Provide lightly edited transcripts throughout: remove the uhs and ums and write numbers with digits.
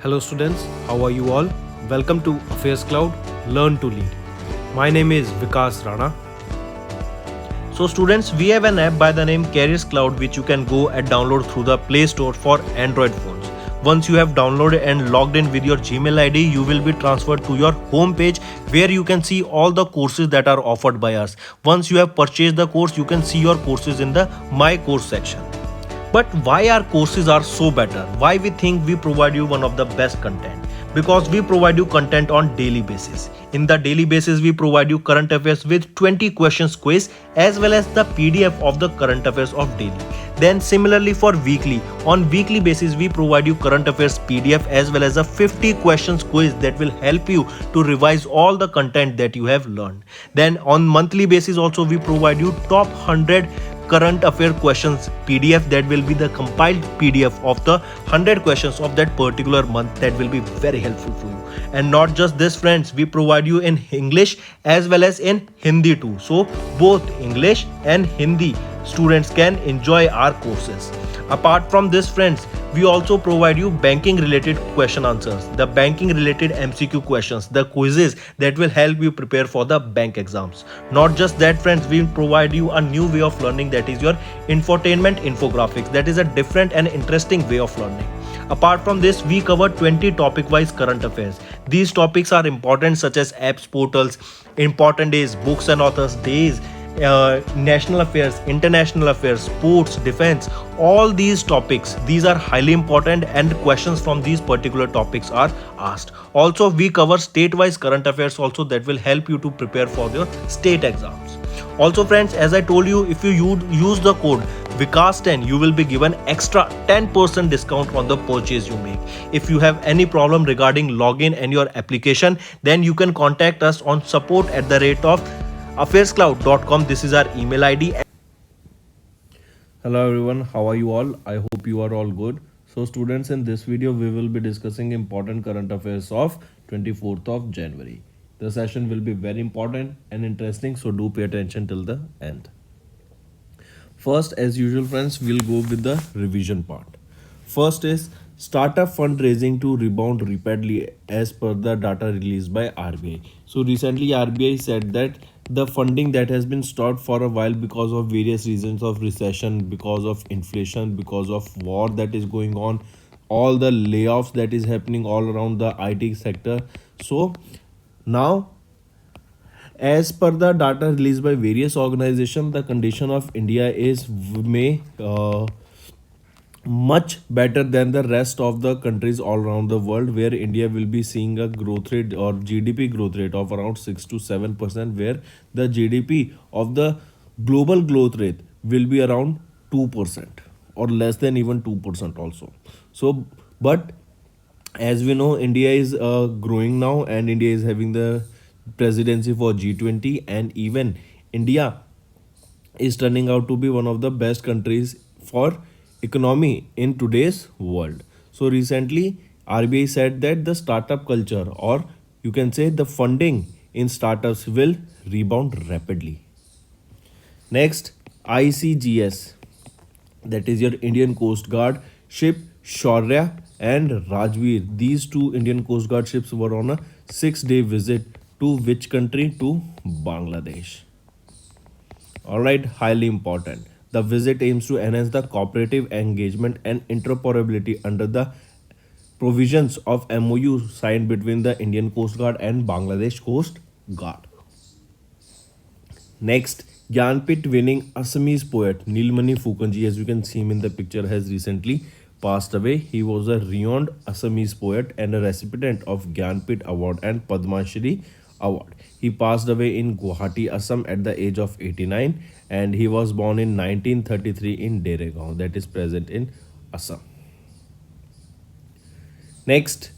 Hello students, how are you all? Welcome to Affairscloud, Learn to Lead. My name is Vikas Rana. So students, we have an app by the name Careers Cloud which you can go and download through the Play Store for Android phones. Once you have downloaded and logged in with your Gmail ID, you will be transferred to your home page where you can see all the courses that are offered by us. Once you have purchased the course, you can see your courses in the My Course section. But why our courses are so better? Why we think we provide you one of the best content? Because we provide you content on daily basis. In the daily basis, we provide you current affairs with 20 questions quiz as well as the PDF of the current affairs of daily. Then similarly for weekly, on weekly basis we provide you current affairs PDF as well as a 50 questions quiz that will help you to revise all the content that you have learned. Then on monthly basis also we provide you top 100 current affair questions PDF that will be the compiled PDF of the 100 questions of that particular month that will be very helpful for you. And not just this friends, we provide you in English as well as in Hindi too. So both English and Hindi students can enjoy our courses. Apart from this friends, we also provide you banking related question answers, the banking related MCQ questions, the quizzes that will help you prepare for the bank exams. Not just that friends, we provide you a new way of learning, that is your infotainment infographics. That is a different and interesting way of learning. Apart from this, we cover 20 topic wise current affairs. These topics are important such as apps, portals, important days, books and authors days, national affairs, international affairs, sports, defense, all these topics, these are highly important and questions from these particular topics are asked. Also we cover state-wise current affairs also that will help you to prepare for your state exams. Also friends, as I told you, if you use the code Vikas10, you will be given extra 10% discount on the purchase you make. If you have any problem regarding login and your application, then you can contact us on support@of Affairscloud.com. This is our email ID. Hello everyone, how are you all? I hope you are all good. So students, in this video we will be discussing important current affairs of 24th of January. The session will be very important and interesting, so do pay attention till the end. First, as usual friends, we'll go with the revision part. First is startup fundraising to rebound rapidly as per the data released by RBI. So recently RBI said that the funding that has been stopped for a while because of various reasons of recession, because of inflation, because of war that is going on, all the layoffs that is happening all around the IT sector. So now, as per the data released by various organizations, the condition of India is much better than the rest of the countries all around the world, where India will be seeing a growth rate or GDP growth rate of around 6 to 7%, where the GDP of the global growth rate will be around 2% or less than even 2% also. So, but as we know, India is growing now, and India is having the presidency for G20, and even India is turning out to be one of the best countries for economy in today's world. So recently RBI said that the startup culture, or you can say the funding in startups, will rebound rapidly. Next, ICGS, that is your Indian Coast Guard ship Shaurya and Rajveer. These two Indian Coast Guard ships were on a 6-day visit to which country? To Bangladesh. Alright, highly important. The visit aims to enhance the cooperative engagement and interoperability under the provisions of MOU signed between the Indian Coast Guard and Bangladesh Coast Guard. Next, Gyanpit winning Assamese poet Nilmani Phukanji, as you can see him in the picture, has recently passed away. He was a renowned Assamese poet and a recipient of Gyanpit Award and Padma Shri Award. He passed away in Guwahati, Assam at the age of 89, and he was born in 1933 in Deregaon, that is present in Assam. Next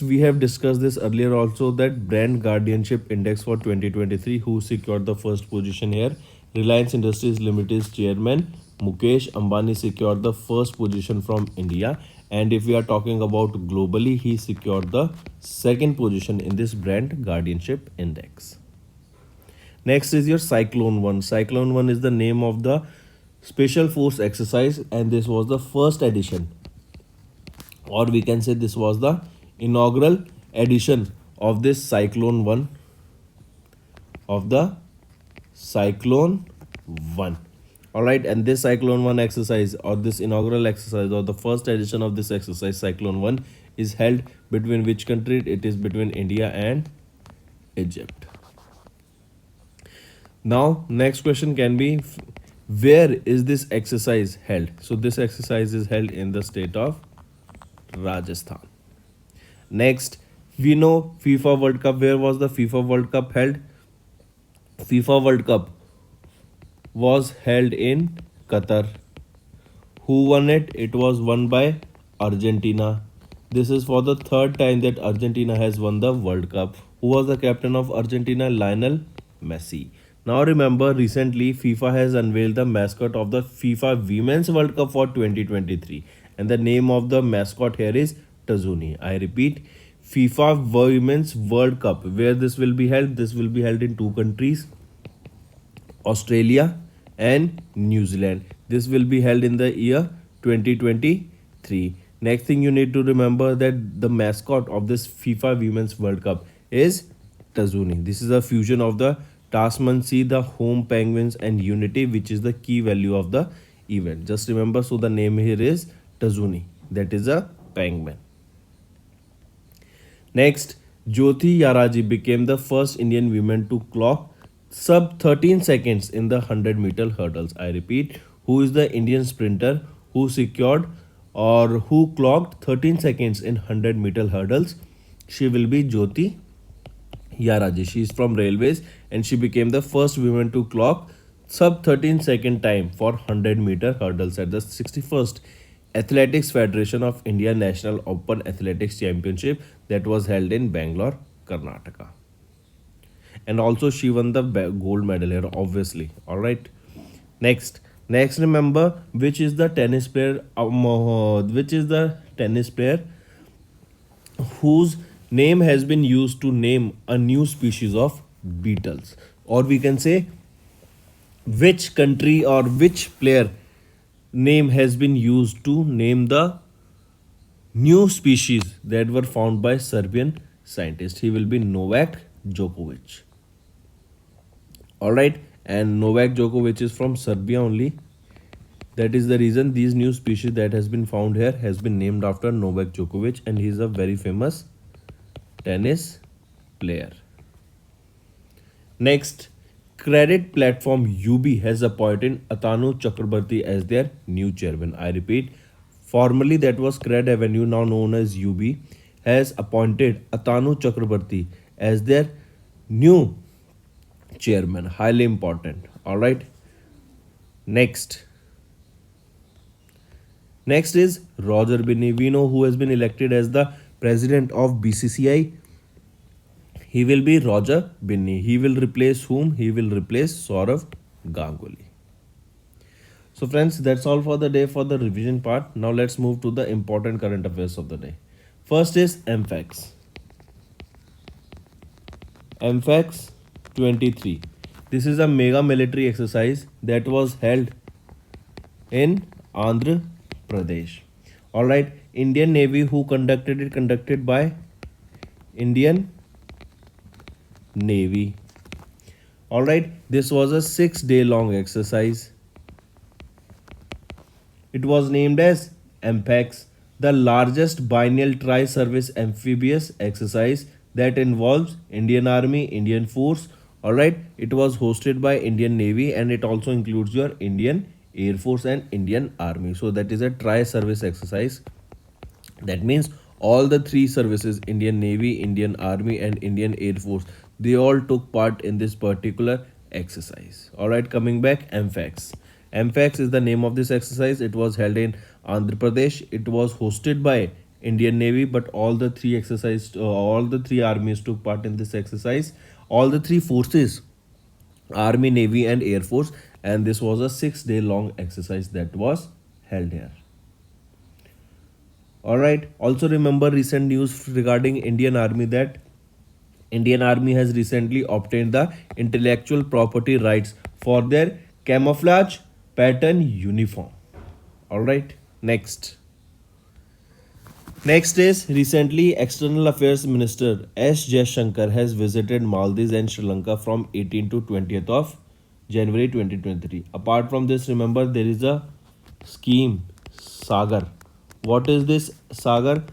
we have discussed this earlier also, that brand guardianship index for 2023, who secured the first position here. Reliance Industries Limited's chairman Mukesh Ambani secured the first position from India, and if we are talking about globally, he secured the second position in this brand guardianship index. Next is your Cyclone 1. Cyclone 1 is the name of the special force exercise, and this was the first edition or we can say this was the inaugural edition of this Cyclone 1 of the Cyclone 1. Alright, and this Cyclone 1 exercise, or this inaugural exercise, or the first edition of this exercise, Cyclone 1, is held between which country? It is between India and Egypt. Now, next question can be, where is this exercise held? So, this exercise is held in the state of Rajasthan. Next, we know FIFA World Cup. Where was the FIFA World Cup held? FIFA World Cup was held in Qatar. Who won it? It was won by Argentina. This is for the third time that Argentina has won the World Cup. Who was the captain of Argentina? Lionel Messi. Now remember, recently FIFA has unveiled the mascot of the FIFA Women's World Cup for 2023, and the name of the mascot here is Tazuni. I repeat, FIFA Women's World Cup. Where this will be held? This will be held in two countries, Australia and New Zealand. This will be held in the year 2023. Next thing you need to remember that the mascot of this FIFA Women's World Cup is Tazuni. This is a fusion of the Tasman Sea, the home penguins, and unity, which is the key value of the event. Just remember, so the name here is Tazuni, that is a penguin. Next, Jyoti Yaraji became the first Indian woman to clock sub 13 seconds in the 100-meter hurdles. I repeat, who is the Indian sprinter who secured or who clocked 13 seconds in 100-meter hurdles? She will be Jyoti Yaraji. She is from Railways and she became the first woman to clock sub 13 second time for 100-meter hurdles at the 61st Athletics Federation of India National Open Athletics Championship that was held in Bangalore, Karnataka. And also she won the gold medal here, obviously. All right. Next remember, which is the tennis player whose name has been used to name a new species of beetles, or we can say which country or which player name has been used to name the new species that were found by Serbian scientists. He will be Novak Djokovic. Alright, and Novak Djokovic is from Serbia only. That is the reason these new species that has been found here has been named after Novak Djokovic, and he is a very famous tennis player. Next, credit platform UB has appointed Atanu Chakrabarti as their new chairman. I repeat, formerly that was Cred Avenue, now known as UB, has appointed Atanu Chakrabarti as their new chairman. Highly important. All right. Next is Roger Binney. We know who has been elected as the president of BCCI. He will be Roger Binney. He will replace whom? He will replace Saurav Ganguly. So friends, that's all for the day for the revision part. Now let's move to the important current affairs of the day. First is MFAX. MFAX 23. This is a mega military exercise that was held in Andhra Pradesh. Alright, Indian Navy who conducted it, conducted by Indian Navy. Alright, this was a 6-day long exercise. It was named as MPEX, the largest biennial tri-service amphibious exercise that involves Indian Army, Indian Force. Alright, it was hosted by Indian Navy and it also includes your Indian Air Force and Indian Army. So that is a tri-service exercise. That means all the three services, Indian Navy, Indian Army and Indian Air Force, they all took part in this particular exercise. Alright, coming back, MFAX. MFAX is the name of this exercise. It was held in Andhra Pradesh. It was hosted by Indian Navy, but all the three armies took part in this exercise. All the three forces, Army, Navy and Air Force, and this was a 6-day long exercise that was held here. Alright, also remember recent news regarding Indian Army that Indian Army has recently obtained the intellectual property rights for their camouflage pattern uniform. Alright, next. Next is recently External Affairs Minister S. Jaishankar has visited Maldives and Sri Lanka from 18th to 20th of January 2023. Apart from this, remember there is a scheme Sagar. What is this Sagar?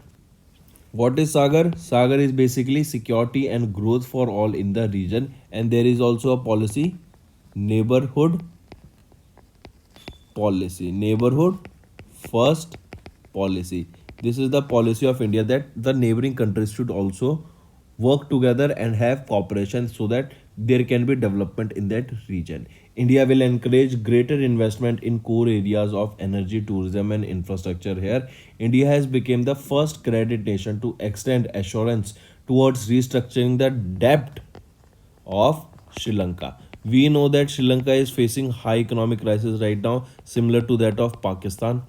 What is Sagar? Sagar is basically security and growth for all in the region, and there is also a policy, neighborhood policy, neighborhood first policy. This is the policy of India that the neighboring countries should also work together and have cooperation so that there can be development in that region. India will encourage greater investment in core areas of energy, tourism, and infrastructure here. India has become the first credit nation to extend assurance towards restructuring the debt of Sri Lanka. We know that Sri Lanka is facing high economic crisis right now, similar to that of Pakistan.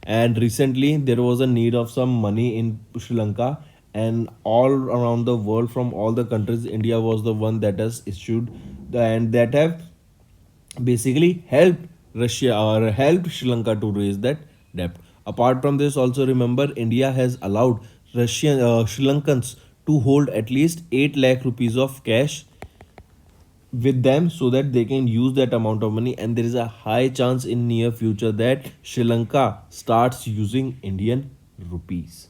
And recently, there was a need of some money in Sri Lanka, and all around the world, from all the countries, India was the one that has issued and that have basically helped Russia or helped Sri Lanka to raise that debt. Apart from this, also remember India has allowed Russian Sri Lankans to hold at least 8 lakh rupees of cash with them so that they can use that amount of money, and there is a high chance in near future that Sri Lanka starts using Indian rupees.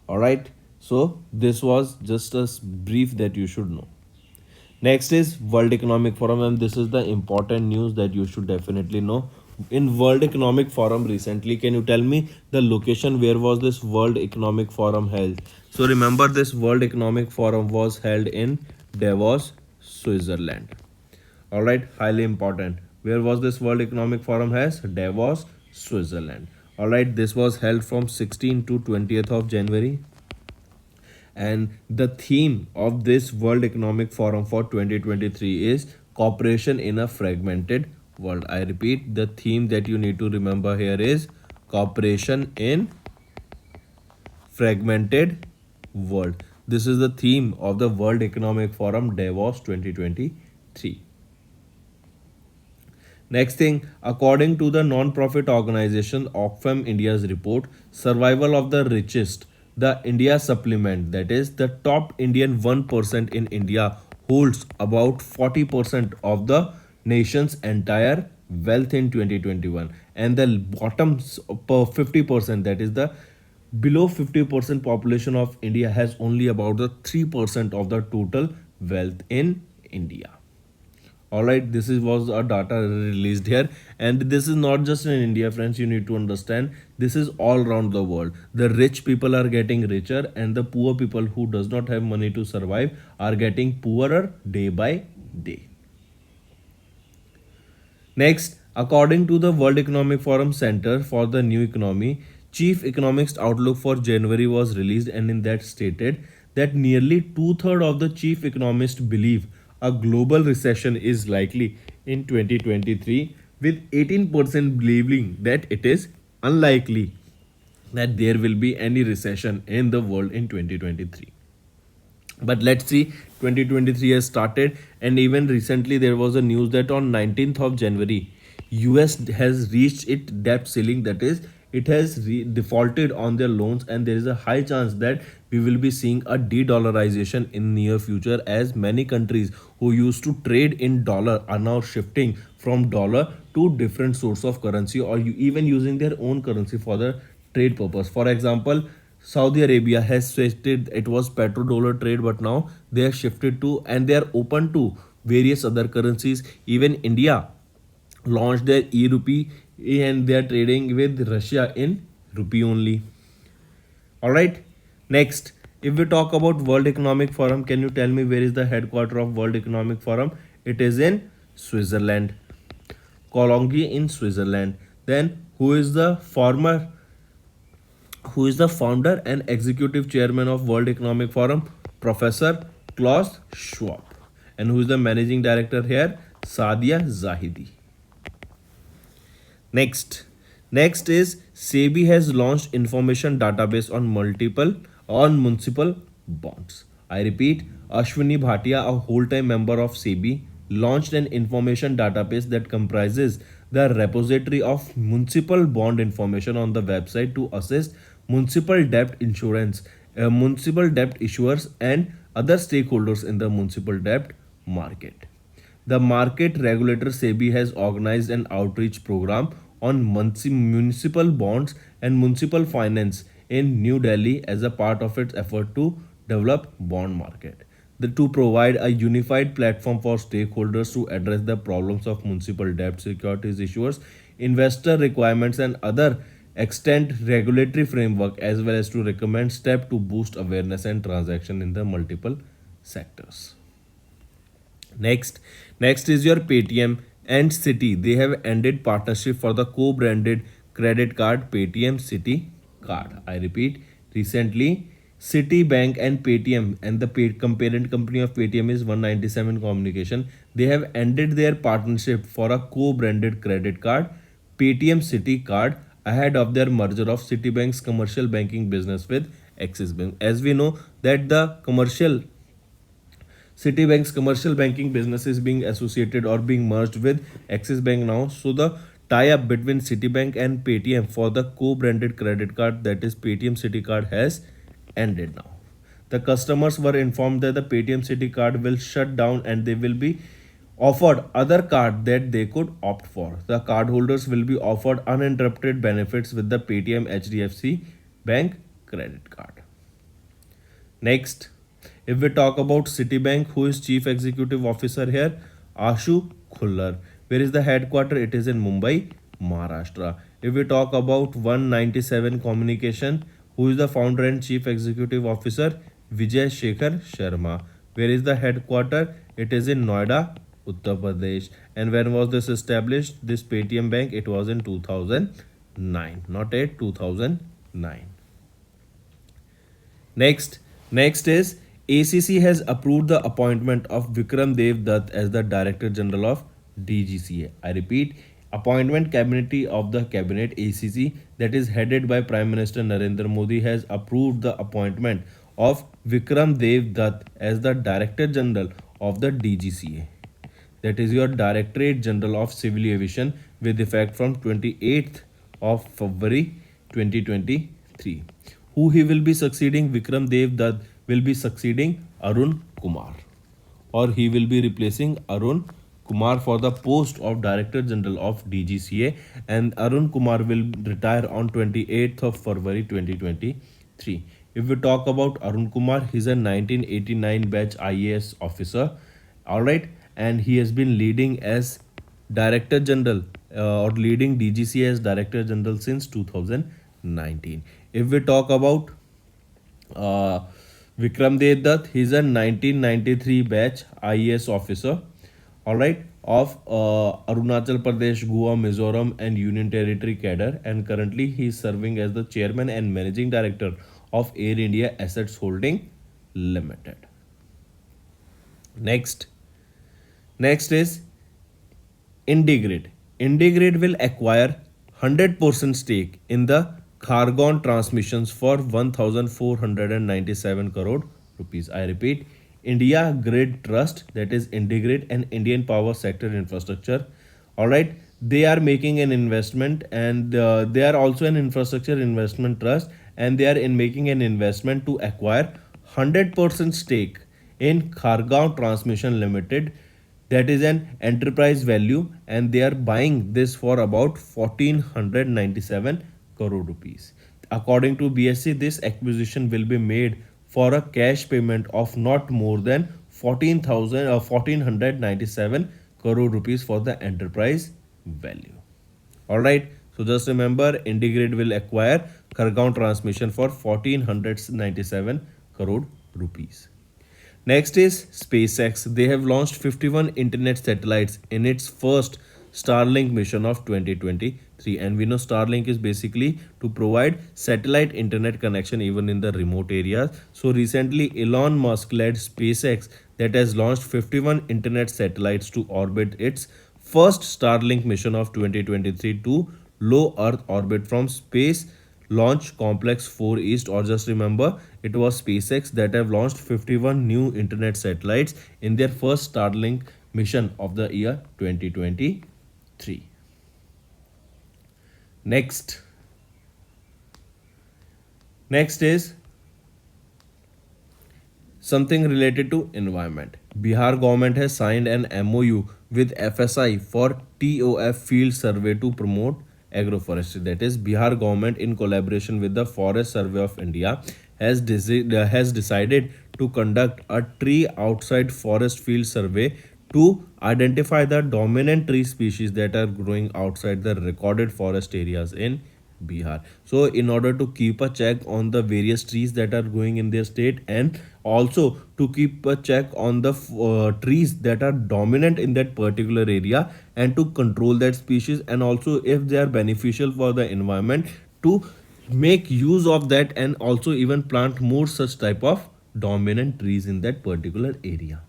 All right, so this was just a brief that you should know. Next is World Economic Forum, and this is the important news that you should definitely know. In World Economic Forum recently, can you tell me the location where was this World Economic Forum held? So remember, this World Economic Forum was held in Davos, Switzerland. All right, highly important. Where was this World Economic Forum has? Davos, Switzerland. All right, this was held from 16th to 20th of January. And the theme of this World Economic Forum for 2023 is cooperation in a fragmented world. I repeat, the theme that you need to remember here is cooperation in fragmented world. This is the theme of the World Economic Forum Davos 2023. Next thing, according to the non-profit organization Oxfam India's report, Survival of the Richest, the India supplement, that is the top Indian 1% in India, holds about 40% of the nation's entire wealth in 2021, and the bottom per 50%, that is the below 50% population of India, has only about the 3% of the total wealth in India. All right, this is was a data released here, and this is not just in India, friends. You need to understand this is all around the world. The rich people are getting richer, and the poor people who does not have money to survive are getting poorer day by day. Next, according to the World Economic Forum Center for the New Economy, Chief Economist Outlook for January was released, and in that stated that nearly two-thirds of the chief economists believe a global recession is likely in 2023, with 18% believing that it is unlikely that there will be any recession in the world in 2023. But let's see, 2023 has started, and even recently there was a news that on 19th of January, US has reached its debt ceiling, that is it has defaulted on their loans, and there is a high chance that we will be seeing a de-dollarization in near future, as many countries who used to trade in dollar are now shifting from dollar to different source of currency, or even using their own currency for the trade purpose. For example, Saudi Arabia has stated it was petrodollar trade, but now they have shifted to, and they are open to various other currencies. Even India launched their e-rupee, and they are trading with Russia in rupee only. All right. Next, if we talk about World Economic Forum, can you tell me where is the headquarter of World Economic Forum? It is in Switzerland, Cologne in Switzerland. Then who is the founder and executive chairman of World Economic Forum? Professor Klaus Schwab. And who is the managing director here? Sadia Zahidi. Next is SEBI has launched information database on municipal bonds. I repeat, Ashwini Bhatia, a whole-time member of SEBI, launched an information database that comprises the repository of municipal bond information on the website to assist municipal debt insurance, municipal debt issuers, and other stakeholders in the municipal debt market. The market regulator SEBI has organized an outreach program on municipal bonds and municipal finance in New Delhi as a part of its effort to develop bond market. To provide a unified platform for stakeholders to address the problems of municipal debt, securities issuers, investor requirements, and other extent regulatory framework, as well as to recommend steps to boost awareness and transaction in the multiple sectors. Next is your Paytm and Citi. They have ended partnership for the co-branded credit card Paytm Citi card. I repeat, recently Citibank and Paytm, and the parent company of Paytm is 197 Communication. They have ended their partnership for a co-branded credit card Paytm Citi card ahead of their merger of Citibank's commercial banking business with Axis Bank. As we know that the Citibank's commercial banking business is being associated or being merged with Axis Bank now. So the tie-up between Citibank and Paytm for the co-branded credit card, that is Paytm Citi card, has ended now. The customers were informed that the Paytm Citi card will shut down and they will be offered other card that they could opt for. The cardholders will be offered uninterrupted benefits with the Paytm HDFC Bank credit card. Next, if we talk about Citibank, who is Chief Executive Officer here? Ashu Khullar. Where is the headquarter? It is in Mumbai, Maharashtra. If we talk about 197 Communication, who is the founder and Chief Executive Officer? Vijay Shekhar Sharma. Where is the headquarter? It is in Noida, Uttar Pradesh. And when was this established? This Paytm Bank, it was in 2009, not 2009. Next is ACC has approved the appointment of Vikram Dev as the Director General of DGCA. I repeat, appointment committee of the cabinet ACC, that is headed by Prime Minister Narendra Modi, has approved the appointment of Vikram Dev as the Director General of the DGCA. That is your Directorate General of Civil Aviation, with effect from 28th of February 2023. Who he will be succeeding? Vikram Dev will be succeeding Arun Kumar, or he will be replacing Arun Kumar for the post of Director General of DGCA, and Arun Kumar will retire on 28th of February 2023. If we talk about Arun Kumar, he is a 1989 batch IAS officer, alright, and he has been leading as Director General or leading DGCA as Director General since 2019. If we talk about Vikram Dev, he is a 1993 batch IAS officer, alright, of Arunachal Pradesh, Goa, Mizoram and Union Territory cadre, and currently he is serving as the Chairman and Managing Director of Air India Assets Holding Limited. Next is IndiGrid. IndiGrid will acquire 100% stake in the Khargon Transmissions for 1,497 crore rupees. I repeat, India Grid Trust, that is IndiGrid, and Indian Power Sector Infrastructure. Alright, they are making an investment, and they are also an infrastructure investment trust, and they are making an investment to acquire 100% stake in Khargon Transmission Limited. That is an enterprise value, and they are buying this for about 1,497 crore rupees. According to BSC, this acquisition will be made for a cash payment of not more than 1,497 crore rupees for the enterprise value. Alright, so just remember, IndiGrid will acquire Khargon Transmission for 1,497 crore rupees. Next is SpaceX. They have launched 51 internet satellites in its first Starlink mission of 2023, and we know Starlink is basically to provide satellite internet connection even in the remote areas. So recently Elon Musk led SpaceX that has launched 51 internet satellites to orbit its first Starlink mission of 2023 to low Earth orbit from Space Launch Complex 4 East, or just remember, it was SpaceX that have launched 51 new internet satellites in their first Starlink mission of the year 2023. Next Next is something related to environment. Bihar government has signed an MOU with FSI for TOF field survey to promote agroforestry. That is, Bihar government in collaboration with the Forest Survey of India has decided to conduct a tree outside forest field survey to identify the dominant tree species that are growing outside the recorded forest areas in Bihar. So, in order to keep a check on the various trees that are growing in their state, and also to keep a check on the trees that are dominant in that particular area, and to control that species, and also if they are beneficial for the environment, to make use of that, and also even plant more such type of dominant trees in that particular area.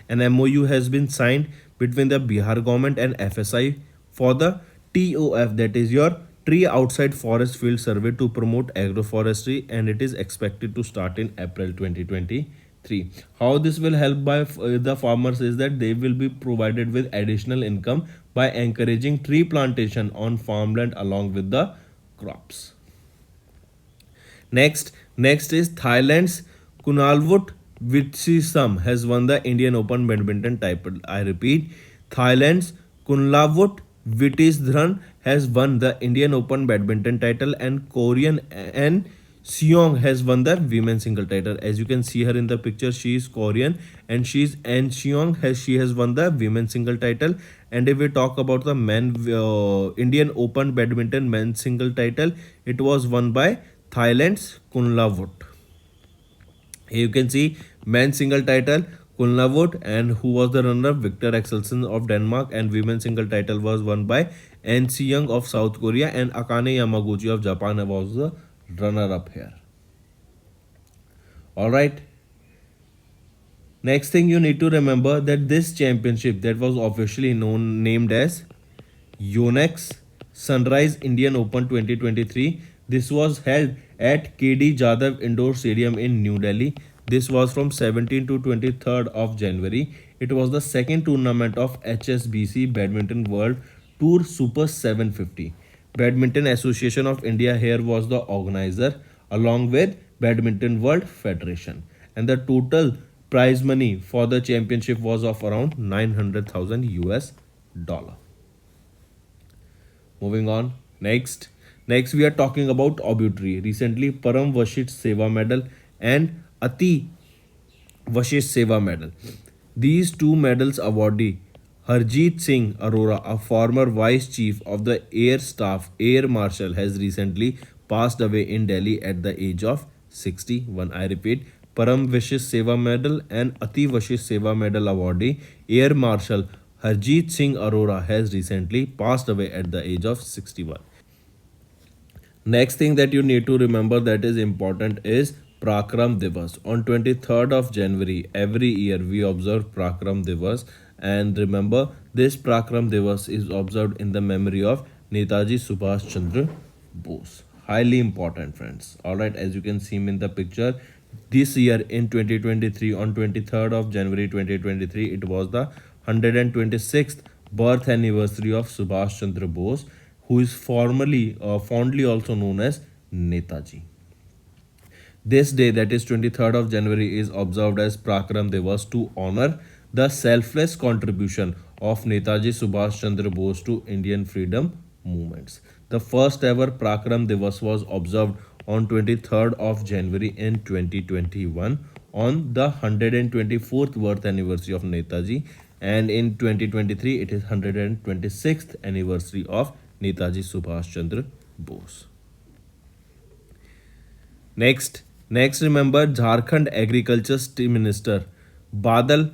An MOU has been signed between the Bihar government and FSI for the TOF, that is your tree outside forest field survey, to promote agroforestry, and it is expected to start in April 2023. How this will help by the farmers is that they will be provided with additional income by encouraging tree plantation on farmland along with the crops. Next is Thailand's Kunalwut Witsisam has won the Indian Open badminton title. I repeat, Thailand's Kunlavut Wittisdran has won the Indian Open badminton title, and Korean An Seong has won the women's single title. As you can see her in the picture, she is Korean, and she's An Seong has won the women's single title. And if we talk about the men Indian Open badminton men's single title, it was won by Thailand's Kunlavut. Here you can see men's single title Kunlavut, and who was the runner, Victor Axelsen of Denmark, and women's single title was won by An Seong of South Korea, and Akane Yamaguchi of Japan was the runner up here. Alright. Next thing you need to remember that this championship that was officially named as Yonex Sunrise Indian Open 2023. This was held at KD Jadhav Indoor Stadium in New Delhi. This was from 17 to 23rd of January. It was the second tournament of HSBC Badminton World Tour Super 750. Badminton Association of India here was the organizer along with Badminton World Federation. And the total prize money for the championship was of around 900,000 US dollar. Moving on. Next we are talking about obituary. Recently, Param Vashit Seva Medal and Ati Vashit Seva Medal. These two medals awardee Harjit Singh Arora, a former vice chief of the Air Staff, Air Marshal, has recently passed away in Delhi at the age of 61. I repeat, Param Vashit Seva Medal and Ati Vashit Seva Medal awardee Air Marshal Harjit Singh Arora has recently passed away at the age of 61. Next thing that you need to remember that is important is Prakram Divas. On 23rd of January, every year we observe Prakram Divas, and remember this Prakram Divas is observed in the memory of Netaji Subhash Chandra Bose. Highly important, friends. Alright, as you can see in the picture, this year in 2023, on 23rd of January 2023, it was the 126th birth anniversary of Subhash Chandra Bose, who is fondly also known as Netaji. This day, that is 23rd of January, is observed as Prakram Divas to honor the selfless contribution of Netaji Subhash Chandra Bose to Indian freedom movements. The first ever Prakram Divas was observed on 23rd of January in 2021 on the 124th birth anniversary of Netaji, and in 2023 it is 126th anniversary of Netaji Subhash Chandra Bose. Next remember Jharkhand Agriculture Minister Badal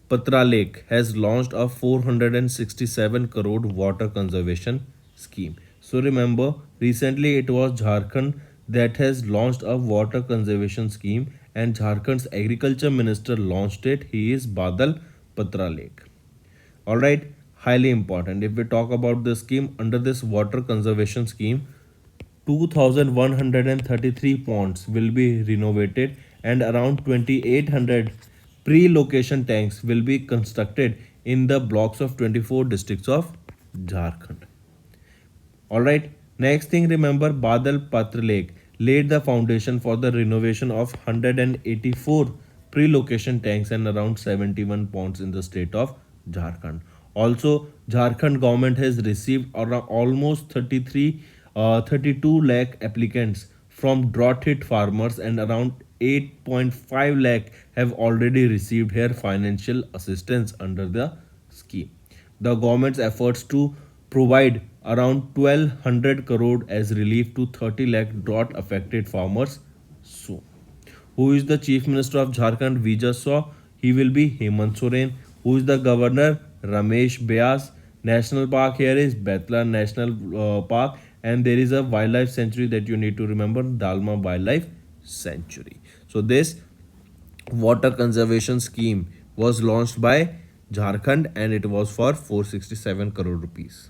Patralek has launched a 467 crore water conservation scheme. So remember, recently it was Jharkhand that has launched a water conservation scheme, and Jharkhand's agriculture minister launched it. He is Badal Patralek. Alright, highly important. If we talk about the scheme, under this water conservation scheme, 2,133 ponds will be renovated, and around 2,800 pre-location tanks will be constructed in the blocks of 24 districts of Jharkhand. Alright, next thing remember Badal Patralek laid the foundation for the renovation of 184 pre-location tanks and around 71 ponds in the state of Jharkhand. Also, Jharkhand government has received around almost 32 lakh applicants from drought hit farmers, and around 8.5 lakh have already received here financial assistance under the scheme. The government's efforts to provide around 1200 crore as relief to 30 lakh drought affected farmers soon. Who is the Chief Minister of Jharkhand? We just saw he will be Hemant Soren. Who is the Governor? Ramesh Vyas. National Park here is Betla National Park, and there is a wildlife sanctuary that you need to remember, Dalma Wildlife Sanctuary. So this water conservation scheme was launched by Jharkhand and it was for 467 crore rupees.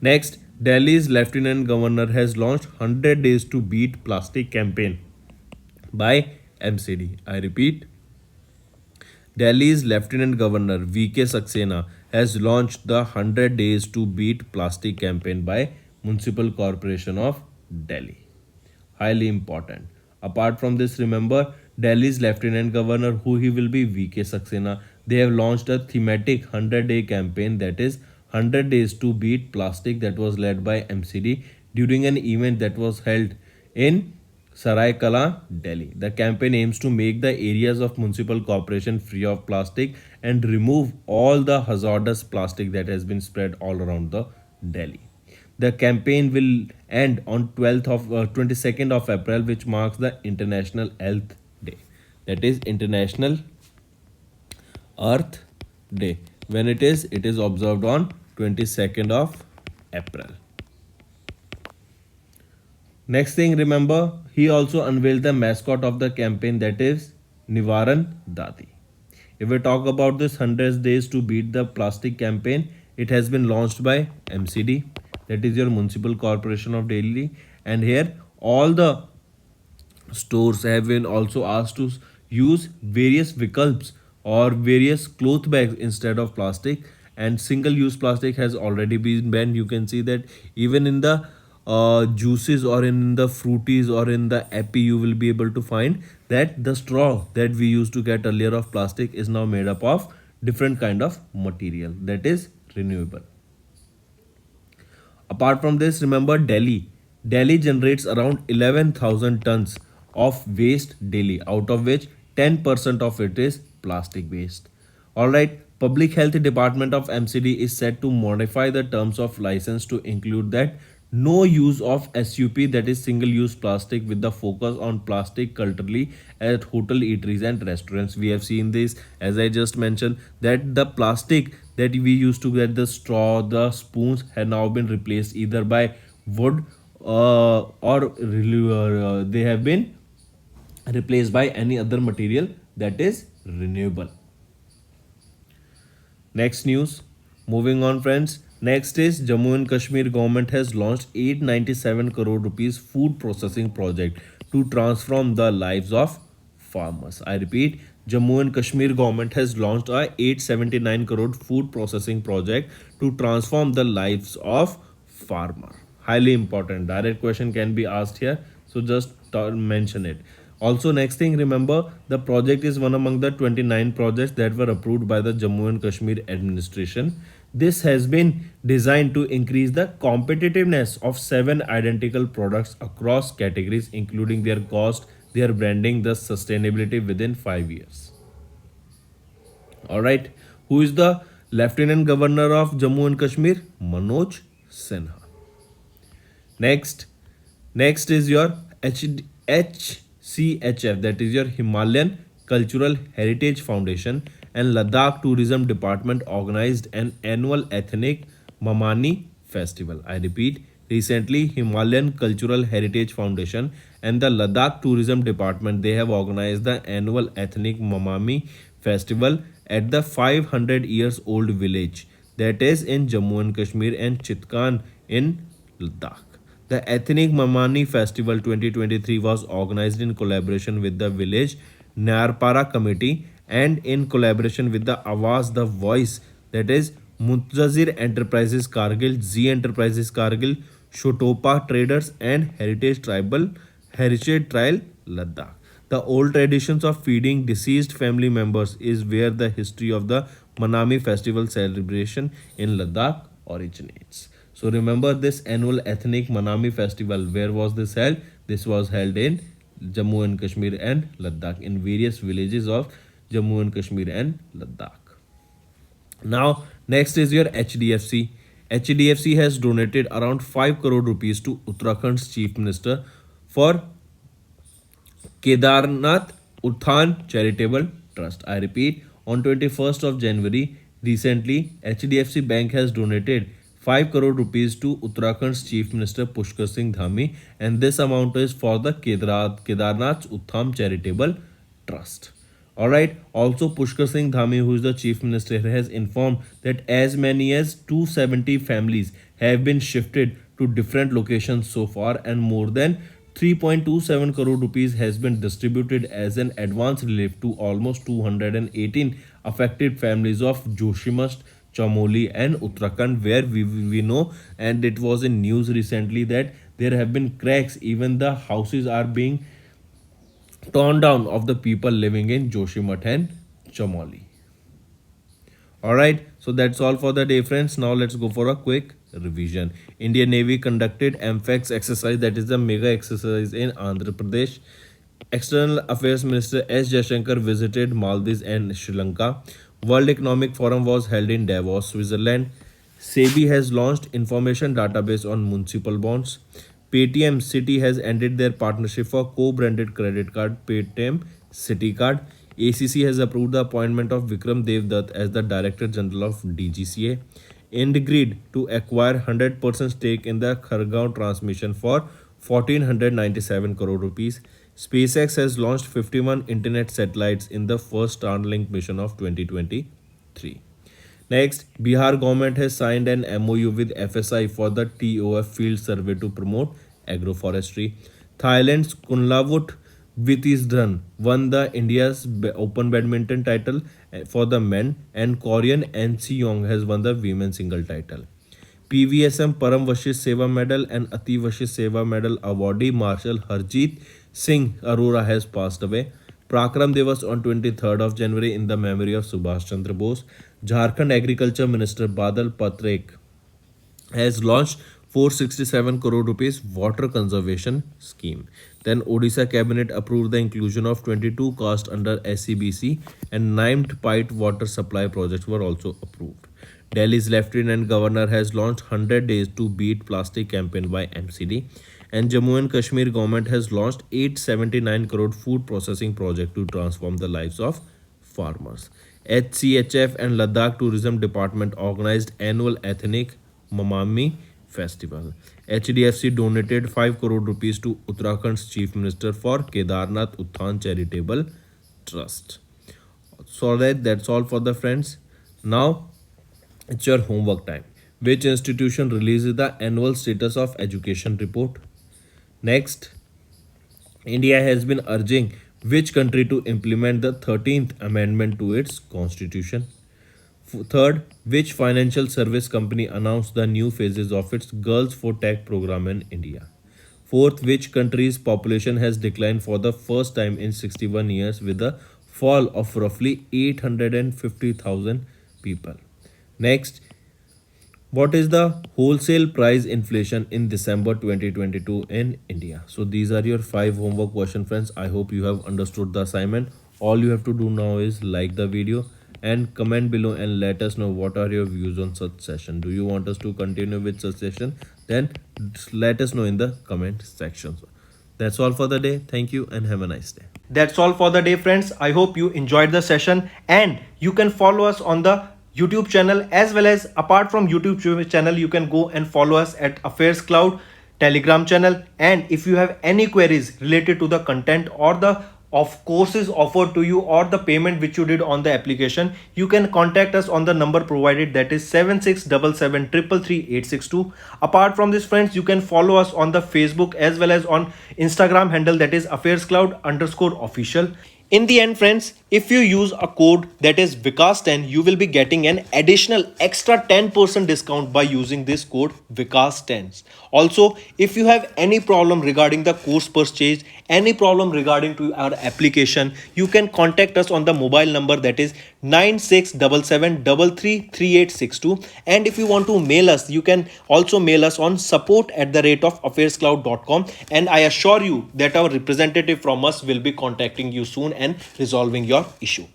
Next, Delhi's Lieutenant Governor has launched 100 Days to Beat Plastic campaign by MCD. I repeat, Delhi's Lieutenant Governor VK Saxena has launched the 100 Days to Beat Plastic campaign by Municipal Corporation of Delhi. Highly important. Apart from this, remember Delhi's Lieutenant Governor, who he will be, VK Saxena. They have launched a thematic 100-day campaign, that is 100 Days to Beat Plastic, that was led by MCD during an event that was held in Saraikala, Delhi. The campaign aims to make the areas of municipal corporation free of plastic and remove all the hazardous plastic that has been spread all around the Delhi. The campaign will end on 22nd of April, which marks the International Health Day. That is International Earth Day. When it is observed on 22nd of April. Next thing, remember, he also unveiled the mascot of the campaign, that is Nivaran Dadi. If we talk about this 100 Days to Beat the Plastic campaign, it has been launched by MCD, that is your Municipal Corporation of Delhi, and here all the stores have been also asked to use various vikalps or various cloth bags instead of plastic, and single use plastic has already been banned. You can see that even in the juices or in the fruities or in the appy, you will be able to find that the straw that we used to get earlier of plastic is now made up of different kind of material that is renewable. Apart from this, remember Delhi generates around 11,000 tons of waste daily, out of which 10% of it is plastic waste. Alright, Public Health Department of MCD is set to modify the terms of license to include that no use of SUP, that is single use plastic, with the focus on plastic culturally at hotel, eateries and restaurants. We have seen this, as I just mentioned, that the plastic that we used to get, the straw, the spoons, have now been replaced either by wood or they have been replaced by any other material that is renewable. Next news. Moving on, friends. Next is Jammu and Kashmir government has launched 897 crore rupees food processing project to transform the lives of farmers. I repeat, Jammu and Kashmir government has launched a 879 crore food processing project to transform the lives of farmer. Highly important. Direct question can be asked here, so just mention it. Also, next thing, remember, the project is one among the 29 projects that were approved by the Jammu and Kashmir administration. This has been designed to increase the competitiveness of 7 identical products across categories, including their cost, their branding, the sustainability within 5 years. Alright, who is the Lieutenant Governor of Jammu and Kashmir? Manoj Sinha. Next is your HCHF, that is your Himalayan Cultural Heritage Foundation and Ladakh Tourism Department organized an annual ethnic Mamani festival. I repeat, recently Himalayan Cultural Heritage Foundation and the Ladakh Tourism Department, they have organized the annual ethnic Mamami festival at the 500 years old village that is in Jammu and Kashmir and Chitkan in Ladakh. The Ethnic Mamani Festival 2023 was organized in collaboration with the village Nyarpara committee and in collaboration with the Awaz, the Voice, that is Muntazir Enterprises Kargil, Z Enterprises Kargil, Shotopa traders, and Heritage Trail Ladakh. The old traditions of feeding deceased family members is where the history of the Manami festival celebration in Ladakh originates. So remember this annual ethnic Manami festival. Where was this held? This was held in Jammu and Kashmir and Ladakh, in various villages of Jammu and Kashmir and Ladakh. Now, next is your HDFC. HDFC has donated around 5 crore rupees to Uttarakhand's Chief Minister for Kedarnath Utthan Charitable Trust. I repeat, on 21st of January, recently, HDFC Bank has donated 5 crore rupees to Uttarakhand's Chief Minister Pushkar Singh Dhami, and this amount is for the Kedarnath Utthan Charitable Trust. Alright, also Pushkar Singh Dhami, who is the Chief Minister, has informed that as many as 270 families have been shifted to different locations so far, and more than 3.27 crore rupees has been distributed as an advance relief to almost 218 affected families of Joshimath, Chamoli and Uttarakhand, where we know, and it was in news recently, that there have been cracks, even the houses are being torn down of the people living in Joshimath and Chamoli. Alright, so that's all for the day, friends. Now let's go for a quick revision. Indian Navy conducted MFEX exercise, that is the mega exercise in Andhra Pradesh. External Affairs Minister S. Jaishankar visited Maldives and Sri Lanka. World Economic Forum was held in Davos, Switzerland. SEBI has launched information database on municipal bonds. Paytm Citi has ended their partnership for co-branded credit card Paytm Citi Card. ACC has approved the appointment of Vikram Dev as the Director General of DGCA. IndGrid to acquire 100% stake in the Khargaon transmission for 1497 crore rupees. SpaceX has launched 51 internet satellites in the first Starlink mission of 2023. Next, Bihar government has signed an MOU with FSI for the TOF field survey to promote agroforestry. Thailand's Kunlavut Vitisdran won the India's Open Badminton title for the men, and Korean An Seong has won the women's single title. PVSM Param Vashist Seva Medal and Ati Vashist Seva Medal awardee Marshal Harjit Singh Arora has passed away. Prakram Divas on 23rd of January in the memory of Subhash Chandra Bose. Jharkhand Agriculture Minister Badal Patrek has launched 467 crore rupees water conservation scheme. Then Odisha cabinet approved the inclusion of 22 castes under SCBC, and named pipe water supply projects were also approved. Delhi's Lieutenant Governor has launched 100 days to beat plastic campaign by MCD. And Jammu and Kashmir government has launched 879 crore food processing project to transform the lives of farmers. HCHF and Ladakh Tourism Department organized annual ethnic Mamami festival. HDFC donated 5 crore rupees to Uttarakhand's Chief Minister for Kedarnath Utthan Charitable Trust. So that's all for the friends. Now it's your homework time. Which institution releases the annual status of education report? Next, India has been urging which country to implement the 13th amendment to its constitution? Third, which financial service company announced the new phases of its Girls for Tech program in India? Fourth, which country's population has declined for the first time in 61 years with a fall of roughly 850,000 people? Next, what is the wholesale price inflation in December 2022 in India? So these are your 5 homework question, friends. I hope you have understood the assignment. All you have to do now is like the video and comment below and let us know what are your views on such session. Do you want us to continue with such session? Then let us know in the comment section. That's all for the day. Thank you and have a nice day. That's all for the day, friends. I hope you enjoyed the session, and you can follow us on the YouTube channel, as well as apart from YouTube channel, you can go and follow us at Affairscloud Telegram channel. And if you have any queries related to the content or the courses offered to you or the payment which you did on the application, you can contact us on the number provided, that is 7677333862. Apart from this, friends, you can follow us on the Facebook as well as on Instagram handle, that is Affairscloud_official. In the end, friends, If you use a code that is Vikas10, you will be getting an additional extra 10% discount by using this code Vikas10. Also, if you have any problem regarding the course purchase, any problem regarding to our application, you can contact us on the mobile number that is 9677333862. And if you want to mail us, you can also mail us on support@affairscloud.com, and I assure you that our representative from us will be contacting you soon and resolving your issue.